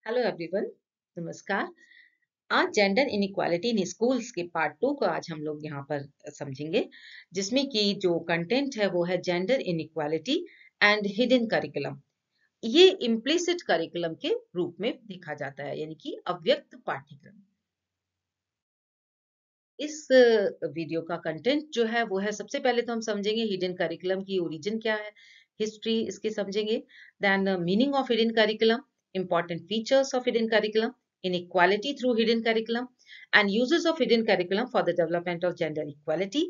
Hello everyone. नमस्कार। आज gender inequality in schools के पार्ट 2 को आज हम लोग यहाँ पर समझेंगे, जिसमें कि जो कंटेंट है वो है gender inequality and hidden curriculum. ये इम्प्लिसिट करिकुलम के रूप में देखा जाता है, यानी कि अव्यक्त पाठ्यक्रम। इस वीडियो का कंटेंट जो है वो है, सबसे पहले तो हम समझेंगे हिडन करिकुलम की ओरिजिन क्या है, हिस्ट्री इसकी समझेंगे, then meaning of hidden curriculum, important features of hidden curriculum, inequality through hidden curriculum and uses of hidden curriculum for the development of gender equality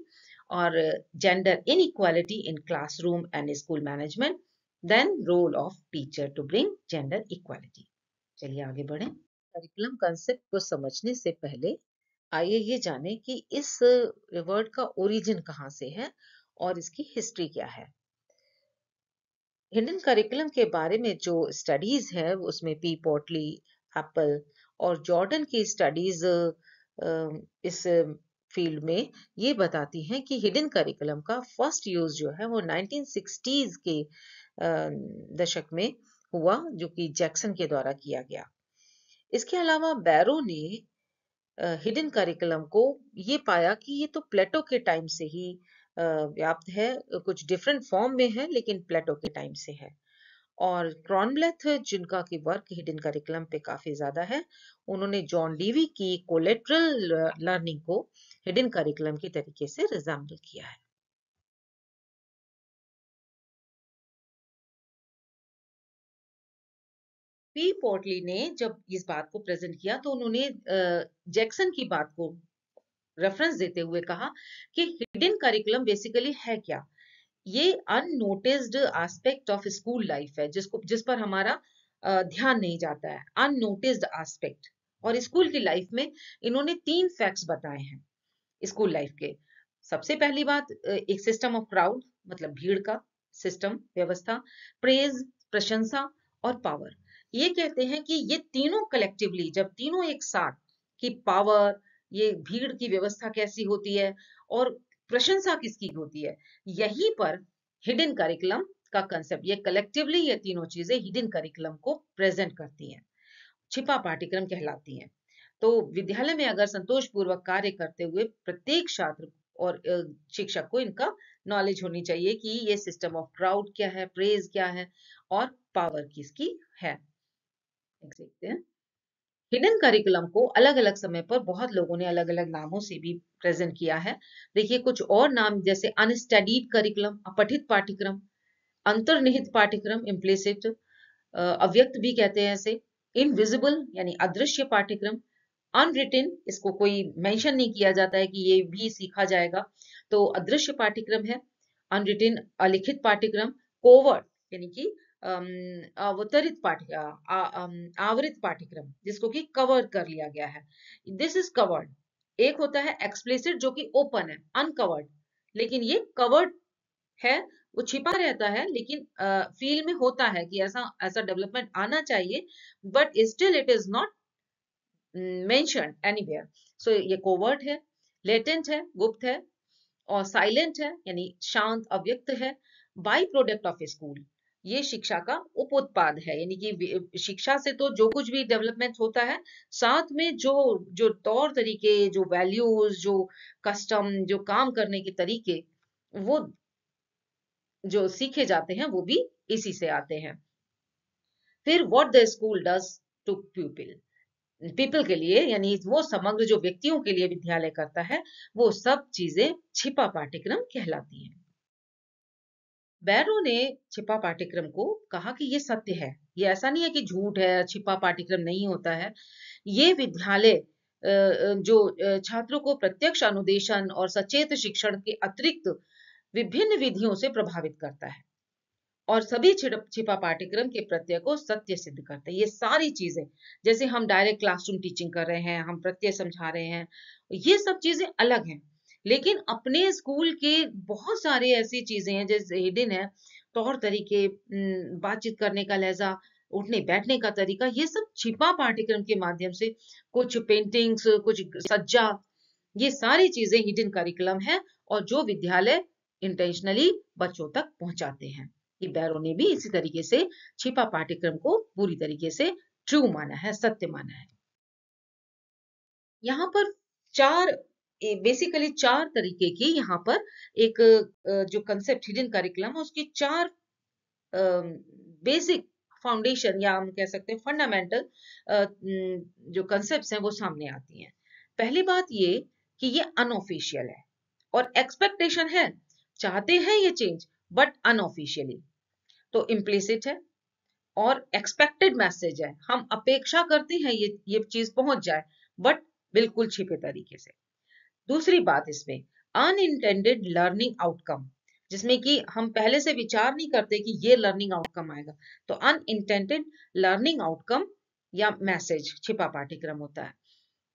और gender inequality in classroom and school management, then role of teacher to bring gender equality। चलिए आगे बढ़ें। Curriculum concept को समझने से पहले आइए ये जानें कि इस वर्ड का ओरिजिन कहाँ से है और इसकी हिस्ट्री क्या है। हिडन करिकुलम के बारे में जो स्टडीज है उसमें पी पोर्टली, एप्पल और जॉर्डन की स्टडीज इस फील्ड में ये बताती हैं कि हिडन करिकुलम का फर्स्ट यूज जो है वो 1960s के दशक में हुआ, जो कि जैक्सन के द्वारा किया गया। इसके अलावा बैरो ने हिडन करिकुलम को ये पाया कि ये तो प्लेटो के टाइम से ही व्याप्त है, कुछ डिफरेंट फॉर्म में है लेकिन प्लेटो के टाइम से है। और क्रॉनब्लेथ, जिनका की वर्क हिडन करिकुलम पे काफी ज्यादा है, उन्होंने जॉन डीवी की कोलेटरल लर्निंग को हिडन करिकुलम के तरीके से रिजेंबल किया है। पी पोर्टली ने जब इस बात को प्रेजेंट किया तो उन्होंने जैक्सन की बात को रेफरेंस देते हुए कहा कि हिडन करिकुलम बेसिकली है क्या। ये unnoticed aspect of school life है, जिस पर हमारा ध्यान नहीं जाता है, अननोटिस्ड एस्पेक्ट। और स्कूल की लाइफ में इन्होंने 3 फैक्ट्स बताए हैं स्कूल लाइफ के। सबसे पहली बात, एक सिस्टम ऑफ क्राउड, मतलब भीड़ का सिस्टम, व्यवस्था, प्रेज, प्रशंसा और पावर। ये कहते हैं कि ये तीनों कलेक्टिवली, जब तीनों एक साथ, कि पावर, ये भीड़ की व्यवस्था कैसी होती है और प्रशंसा किसकी होती है, यहीं पर हिडन करिकुलम का कंसेप्ट, ये कलेक्टिवली ये तीनों चीजें हिडन करिकुलम को प्रेजेंट करती हैं, छिपा पाठ्यक्रम कहलाती हैं। तो विद्यालय में अगर संतोष पूर्वक कार्य करते हुए प्रत्येक छात्र और शिक्षक को इनका नॉलेज होनी चाहिए कि ये सिस्टम ऑफ क्राउड क्या है, प्रेज क्या है और पावर किसकी है। देखते हैं। हिडन करिकुलम को अलग अलग समय पर बहुत लोगों ने अलग अलग नामों से भी प्रेजेंट किया है। देखिए कुछ और नाम, जैसे अनस्टडीड करिकुलम, अपठित पाठ्यक्रम, अंतर्निहित पाठ्यक्रम, इम्प्लिसिट, अव्यक्त भी कहते हैं इसे, इनविजिबल यानी अदृश्य पाठ्यक्रम, अनरिटन, इसको कोई मेंशन नहीं किया जाता है कि ये भी सीखा जाएगा, तो अदृश्य पाठ्यक्रम है। अनरिटन, अलिखित पाठ्यक्रम, कोवर्ट यानी कि अवतरित आवृत पाठ्यक्रम, जिसको कि कवर कर लिया गया है, दिस इज कवर्ड। एक होता है एक्सप्लिसिट जो कि ओपन है, अनकवर्ड, लेकिन ये कवर्ड है, वो छिपा रहता है, लेकिन फील में होता है कि ऐसा ऐसा डेवलपमेंट आना चाहिए, but still it is not mentioned anywhere. So ये कोवर्ट है, लेटेंट है, गुप्त है, और साइलेंट है यानी शांत, अव्यक्त है। बाई प्रोडक्ट ऑफ स्कूल, ये शिक्षा का उप उत्पाद है, यानी कि शिक्षा से तो जो कुछ भी डेवलपमेंट होता है, साथ में जो जो तौर तरीके, जो वैल्यूज, जो कस्टम, जो काम करने के तरीके, वो जो सीखे जाते हैं वो भी इसी से आते हैं। फिर what the school does to people, people के लिए, यानी वो समग्र जो व्यक्तियों के लिए विद्यालय करता है, वो सब चीजें छिपा पाठ्यक्रम कहलाती हैं। बैरो ने छिपा पाठ्यक्रम को कहा कि ये सत्य है, ये ऐसा नहीं है कि झूठ है, छिपा पाठ्यक्रम नहीं होता है। ये विद्यालय जो छात्रों को प्रत्यक्ष अनुदेशन और सचेत शिक्षण के अतिरिक्त विभिन्न विधियों से प्रभावित करता है, और सभी छिपा पाठ्यक्रम के प्रत्यय को सत्य सिद्ध करते हैं। ये सारी चीजें, जैसे हम डायरेक्ट क्लासरूम टीचिंग कर रहे हैं, हम प्रत्यय समझा रहे हैं, ये सब चीजें अलग हैं, लेकिन अपने स्कूल के बहुत सारे ऐसी चीजें हैं जैसे हिडन है, तौर तरीके, बातचीत करने का लहजा, उठने बैठने का तरीका, ये सब छिपा पाठ्यक्रम के माध्यम से, कुछ पेंटिंग्स, कुछ सज्जा, ये सारी चीजें हिडन करिकुलम है, और जो विद्यालय इंटेंशनली बच्चों तक पहुंचाते हैं। कि बैरो ने भी इसी तरीके से छिपा पाठ्यक्रम को पूरी तरीके से ट्रू माना है, सत्य माना है। यहाँ पर चार बेसिकली चार तरीके की यहाँ पर एक जो कंसेप्ट हिडन करिकुलम है उसकी चार बेसिक फाउंडेशन या हम कह सकते हैं फंडामेंटल जो कंसेप्ट्स हैं वो सामने आती हैं। पहली बात ये कि ये अनऑफिशियल है और एक्सपेक्टेशन है, चाहते हैं ये चेंज बट अनऑफिशियली, तो इम्प्लिसिट है और एक्सपेक्टेड मैसेज है, हम अपेक्षा करते हैं ये चीज पहुंच जाए बट बिल्कुल छिपे तरीके से। दूसरी बात इसमें अनइंटेंडेड लर्निंग आउटकम, जिसमें कि हम पहले से विचार नहीं करते कि ये लर्निंग आउटकम आएगा, तो अनइंटेंडेड लर्निंग आउटकम या मैसेज छिपा पाठ्यक्रम होता है।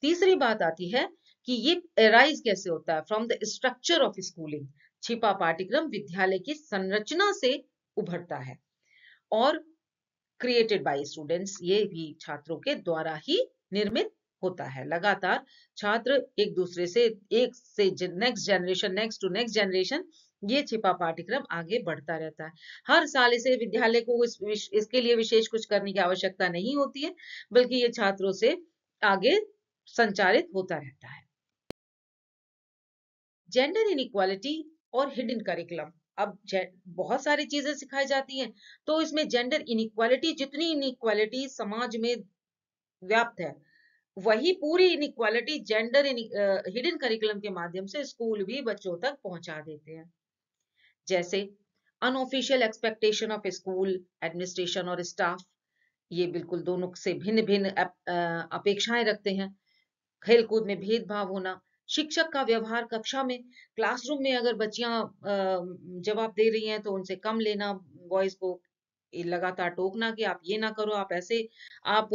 तीसरी बात आती है कि ये अराइज कैसे होता है, from the structure of schooling, छिपा पाठ्यक्रम विद्यालय की संरचना से उभरता है और क्रिएटेड बाय स्टूडेंट्स, ये भी छात्रों के द्वारा ही निर्मित होता है। लगातार छात्र एक दूसरे से एक से next generation, next to next generation, ये छिपा पाठ्यक्रम आगे बढ़ता रहता है। हर साल इसे विद्यालय को इसके लिए विशेष कुछ करने की आवश्यकता नहीं होती है, बल्कि ये छात्रों से आगे संचारित होता रहता है। जेंडर इनइक्वालिटी और हिडन करिकुलम, अब बहुत सारी चीजें सिखाई जाती हैं, तो इसमें जेंडर इनइक्वालिटी, जितनी इनइक्वालिटी समाज में व्याप्त है, वही पूरी इनइक्वालिटी जेंडर हिडन करिकुलम के माध्यम से स्कूल भी बच्चों तक पहुंचा देते हैं। जैसे unofficial expectation of school administration और स्टाफ, ये बिल्कुल दोनों से भिन्न भिन्न अपेक्षाएं रखते हैं। खेलकूद में भेदभाव होना, शिक्षक का व्यवहार कक्षा में, क्लासरूम में अगर बच्चियां जवाब दे रही हैं तो उनसे कम लेना, बॉयज को लगातार टोकना कि आप ये ना करो, आप ऐसे, आप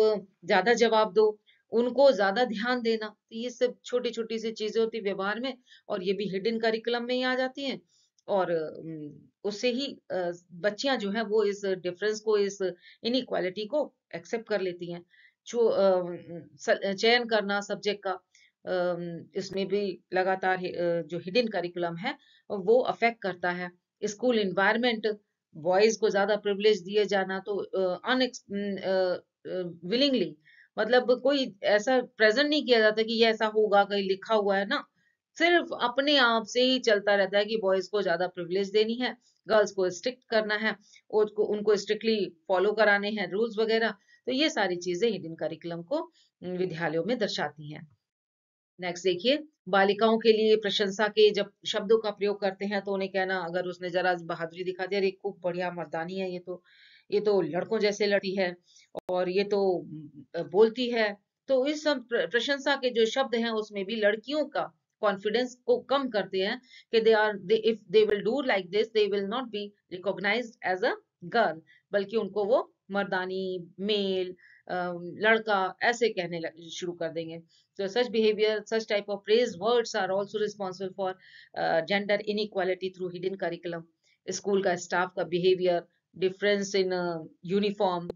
ज्यादा जवाब दो, उनको ज्यादा ध्यान देना, तो ये सब छोटी छोटी सी चीजें होती व्यवहार में, और ये भी हिडन करिकुलम में ही आ जाती हैं। और उससे ही बच्चियां जो है वो इस डिफरेंस को, इस इनइक्वालिटी को एक्सेप्ट कर लेती हैं। चयन करना सब्जेक्ट का, इसमें भी लगातार जो हिडन करिकुलम है वो अफेक्ट करता है। स्कूल इन्वायरमेंट, बॉयज को ज्यादा प्रिविलेज दिए जाना, तो विलिंगली, मतलब कोई ऐसा प्रेजेंट नहीं किया जाता कि ये ऐसा होगा, कहीं लिखा हुआ है ना, सिर्फ अपने आप से ही चलता रहता है कि बॉयज को ज्यादा प्रिविलेज देनी है, गर्ल्स को स्ट्रिक्ट करना है, उनको स्ट्रिक्टली फॉलो कराने हैं रूल्स वगैरह। तो ये सारी चीजें हिडन करिकुलम को विद्यालयों में दर्शाती हैं। नेक्स्ट देखिए, बालिकाओं के लिए प्रशंसा के जब शब्दों का प्रयोग करते हैं तो उन्हें कहना, अगर उसने जरा बहादुरी दिखा दी, अरे खूब बढ़िया मर्दानी है, ये तो लड़कों जैसे लड़की है, और ये तो बोलती है। तो इस सब प्रशंसा के जो शब्द हैं उसमें भी लड़कियों का कॉन्फिडेंस को कम करते हैं कि they if they will do like this they will not be recognised as a girl, बल्कि उनको वो मर्दानी, मेल, लड़का ऐसे कहने शुरू कर देंगे। So such behavior, such type of praise words are also responsible for gender inequality through hidden curriculum. School का स्टाफ का बिहेवियर, डिफरेंस इन यूनिफॉर्म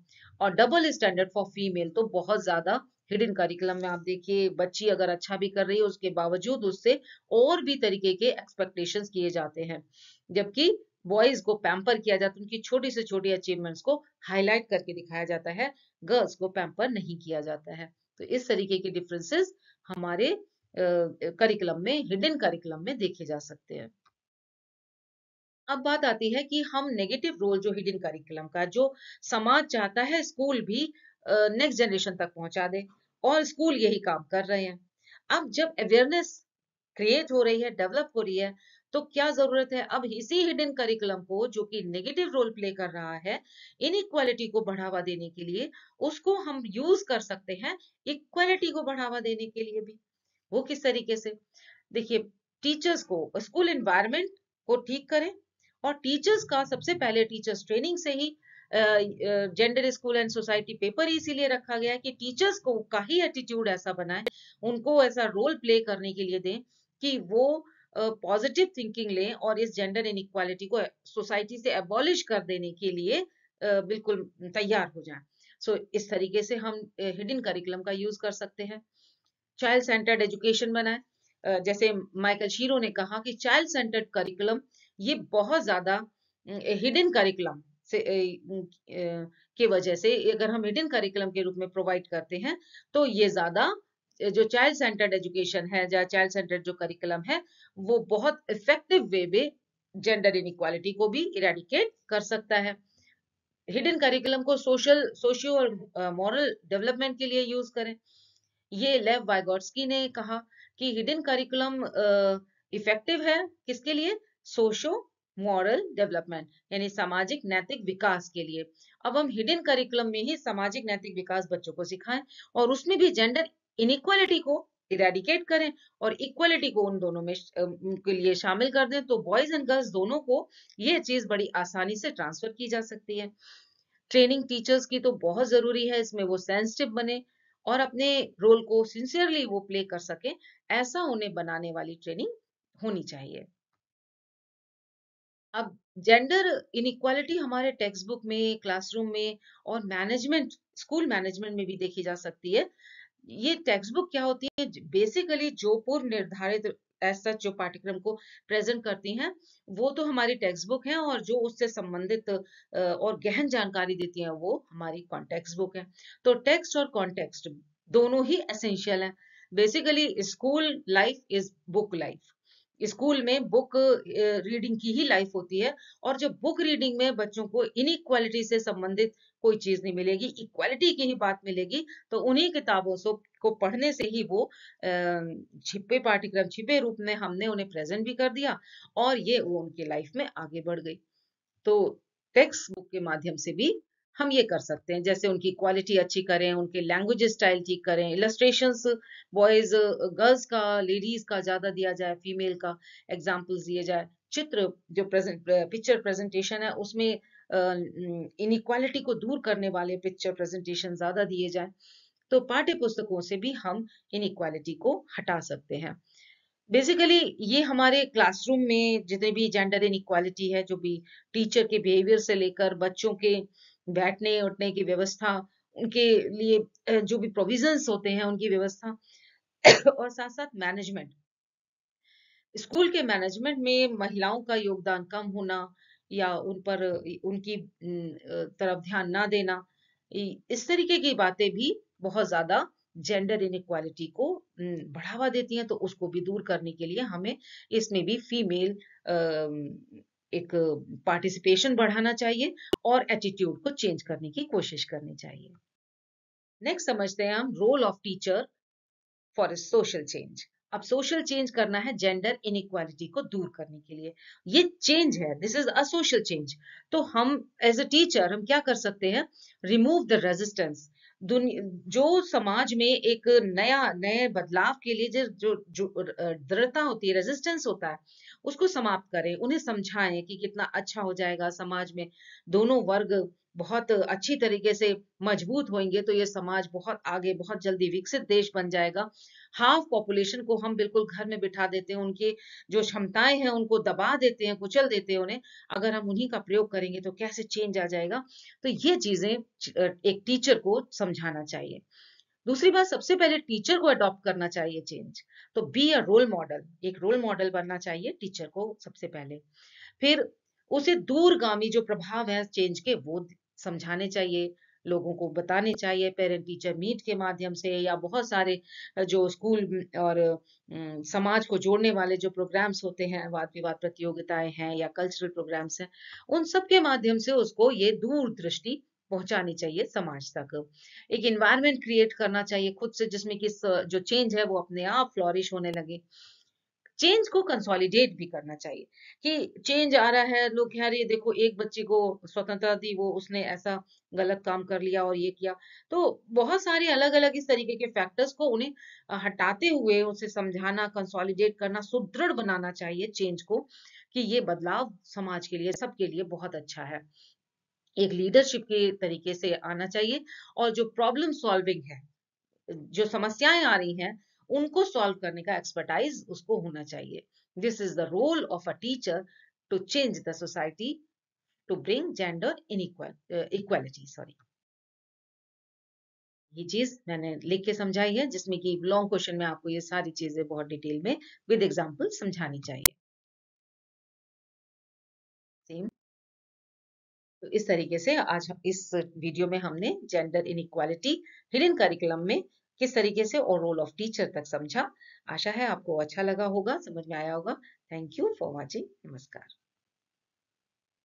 और डबल स्टैंडर्ड फॉर फीमेल, तो बहुत ज्यादा हिडन करिकुलम में आप देखिए, बच्ची अगर अच्छा भी कर रही है उसके बावजूद उससे और भी तरीके के एक्सपेक्टेशंस किए जाते हैं, जबकि बॉयज को पैम्पर किया जाता है, उनकी छोटी से छोटी अचीवमेंट्स को हाईलाइट करके दिखाया जाता है, गर्ल्स को पैम्पर नहीं किया जाता है। तो इस तरीके के डिफरेंसेस हमारे करिकुलम में, हिडन करिकुलम में देखे जा सकते हैं। अब बात आती है कि हम नेगेटिव रोल जो हिडन करिकुलम का, जो समाज चाहता है स्कूल भी नेक्स्ट जनरेशन तक पहुंचा दे, और स्कूल यही काम कर रहे हैं। अब जब अवेयरनेस क्रिएट हो रही है, डेवलप हो रही है, तो क्या जरूरत है अब इसी हिडन करिकुलम को, जो कि नेगेटिव रोल प्ले कर रहा है इनइक्वालिटी को बढ़ावा देने के लिए, उसको हम यूज कर सकते हैं इक्वालिटी को बढ़ावा देने के लिए भी। वो किस तरीके से, देखिए, टीचर्स को स्कूल एनवायरनमेंट को ठीक करें, और टीचर्स का सबसे पहले टीचर्स ट्रेनिंग से ही, gender school and society paper इसीलिए रखा गया है कि टीचर्स को का ही एटीट्यूड ऐसा बनाए, उनको ऐसा रोल प्ले करने के लिए दें कि वो पॉजिटिव थिंकिंग लें और इस जेंडर इनइक्वालिटी को सोसाइटी से एबॉलिश कर देने के लिए बिल्कुल तैयार हो जाएं। सो इस तरीके से हम हिडन करिकुलम का यूज कर सकते हैं। चाइल्ड सेंटर्ड एजुकेशन बनाए, जैसे माइकल शीरो ने कहा कि चाइल्ड सेंटर्ड करिकुलम ये बहुत ज्यादा हिडन करिकुलम से के वजह से अगर हम हिडन करिकुलम के रूप में प्रोवाइड करते हैं तो ये ज्यादा जो चाइल्ड सेंटर्ड एजुकेशन है या चाइल्ड सेंटर्ड जो करिकुलम है वो बहुत इफेक्टिव वे में जेंडर इनइक्वालिटी को भी इरेडिकेट कर सकता है। हिडन करिकुलम को सोशियो और मॉरल डेवलपमेंट के लिए यूज करें। ये लेव वाइगोट्स्की ने कहा कि हिडन करिकुलम इफेक्टिव है किसके लिए? सोशो मॉरल डेवलपमेंट, यानी सामाजिक नैतिक विकास के लिए। अब हम हिडन करिकुलम में ही सामाजिक नैतिक विकास बच्चों को सिखाएं और उसमें भी जेंडर इनइक्वालिटी को इरेडिकेट करें और इक्वालिटी को उन दोनों में उनके लिए शामिल कर दें, तो बॉयज एंड गर्ल्स दोनों को ये चीज बड़ी आसानी से ट्रांसफर की जा सकती है। ट्रेनिंग टीचर्स की तो बहुत जरूरी है, इसमें वो सेंसिटिव बने और अपने रोल को सिंसियरली वो प्ले कर सके, ऐसा उन्हें बनाने वाली ट्रेनिंग होनी चाहिए। अब जेंडर इनइक्वालिटी हमारे टेक्स्ट बुक में, क्लासरूम में और मैनेजमेंट, स्कूल मैनेजमेंट में भी देखी जा सकती है। ये टेक्स्ट बुक क्या होती है? बेसिकली जो पूर्व निर्धारित ऐसा जो पाठ्यक्रम को प्रेजेंट करती हैं वो तो हमारी टेक्स्ट बुक है, और जो उससे संबंधित और गहन जानकारी देती हैं वो हमारी कॉन्टेक्स्ट बुक है। तो टेक्स्ट और कॉन्टेक्स्ट दोनों ही एसेंशियल हैं। Basically school life is book life. School में बुक रीडिंग की ही लाइफ होती है, और जब बुक रीडिंग में बच्चों को इनइक्वालिटी से संबंधित कोई चीज नहीं मिलेगी, इक्वालिटी की ही बात मिलेगी, तो उन्हीं किताबों से को पढ़ने से ही वो छिपे पाठ्यक्रम, छिपे रूप में हमने उन्हें प्रेजेंट भी कर दिया और ये वो उनकी लाइफ में आगे बढ़ गई। तो टेक्स्ट बुक के माध्यम से भी हम ये कर सकते हैं, जैसे उनकी क्वालिटी अच्छी करें, उनके लैंग्वेज स्टाइल ठीक करें, इलस्ट्रेशंस बॉयज गर्ल्स का, लेडीज का ज्यादा दिया जाए, फीमेल का एग्जाम्पल्स दिए जाए, चित्र जो पिक्चर प्रेजेंटेशन है उसमें इनइक्वालिटी को दूर करने वाले पिक्चर प्रेजेंटेशन ज्यादा दिए जाए। तो पाठ्य पुस्तकों से भी हम इनइक्वालिटी को हटा सकते हैं। बेसिकली ये हमारे क्लासरूम में जितने भी जेंडर इनइक्वालिटी है, जो भी टीचर के बिहेवियर से लेकर बच्चों के बैठने उठने की व्यवस्था, उनके लिए जो भी प्रोविजंस होते हैं उनकी व्यवस्था और साथ साथ मैनेजमेंट, स्कूल के मैनेजमेंट में महिलाओं का योगदान कम होना या उन पर उनकी तरफ ध्यान ना देना, इस तरीके की बातें भी बहुत ज्यादा जेंडर इनइक्वालिटी को बढ़ावा देती हैं। तो उसको भी दूर करने के लिए हमें इसमें भी फीमेल एक पार्टिसिपेशन बढ़ाना चाहिए और एटीट्यूड को चेंज करने की कोशिश करनी चाहिए। नेक्स्ट समझते हैं हम role of teacher for social change. अब सोशल चेंज करना है जेंडर इनइक्वालिटी को दूर करने के लिए, ये चेंज है, this is a social change. तो हम एज अ टीचर हम क्या कर सकते हैं? Remove the resistance. जो समाज में एक नए बदलाव के लिए जो दृढ़ता होती है, रेजिस्टेंस होता है, उसको समाप्त करें, उन्हें समझाएं कि कितना अच्छा हो जाएगा समाज में, दोनों वर्ग बहुत अच्छी तरीके से मजबूत होंगे तो ये समाज बहुत आगे, बहुत जल्दी विकसित देश बन जाएगा। हाफ पॉपुलेशन को हम बिल्कुल घर में बिठा देते हैं, उनकी जो क्षमताएं हैं उनको दबा देते हैं, कुचल देते हैं उन्हें, अगर हम उन्हीं का प्रयोग करेंगे तो कैसे चेंज आ जाएगा। तो ये चीजें एक टीचर को समझाना चाहिए। दूसरी बात, सबसे पहले टीचर को अडॉप्ट करना चाहिए चेंज। तो बी अ रोल मॉडल, एक रोल मॉडल बनना चाहिए टीचर को सबसे पहले। फिर उसे दूरगामी जो प्रभाव है चेंज के वो समझाने चाहिए, लोगों को बताने चाहिए, पेरेंट टीचर मीट के माध्यम से या बहुत सारे जो स्कूल और समाज को जोड़ने वाले जो प्रोग्राम्स होते हैं, वाद विवाद प्रतियोगिताएं हैं या कल्चरल प्रोग्राम्स हैं, उन सब के माध्यम से उसको ये दूरदृष्टि पहुंचानी चाहिए समाज तक। एक इन्वायरमेंट क्रिएट करना चाहिए खुद से जिसमें कि जो चेंज है वो अपने आप फ्लोरिश होने लगे। चेंज को कंसोलिडेट भी करना चाहिए कि चेंज आ रहा है, लोग कह रहे देखो एक बच्चे को स्वतंत्रता दी, वो उसने ऐसा गलत काम कर लिया और ये किया। तो बहुत सारे अलग अलग इस तरीके के फैक्टर्स को उन्हें हटाते हुए उसे समझाना, कंसोलिडेट करना, सुदृढ़ बनाना चाहिए चेंज को, कि ये बदलाव समाज के लिए, सबके लिए बहुत अच्छा है। एक लीडरशिप के तरीके से आना चाहिए और जो प्रॉब्लम सॉल्विंग है, जो समस्याएं आ रही हैं उनको सॉल्व करने का एक्सपर्टाइज उसको होना चाहिए। This is the role of a teacher to change the society, to bring gender equality, sorry. ये चीज मैंने लिख के समझाई है, जिसमें कि लॉन्ग क्वेश्चन में आपको ये सारी चीजें बहुत डिटेल में विद एग्जांपल समझानी चाहिए। सेम। तो इस तरीके से आज इस वीडियो में हमने जेंडर इनइक्वालिटी हिडन करिकुलम में किस तरीके से और रोल ऑफ टीचर तक समझा। आशा है आपको अच्छा लगा होगा, समझ में आया होगा। Thank you for watching. नमस्कार।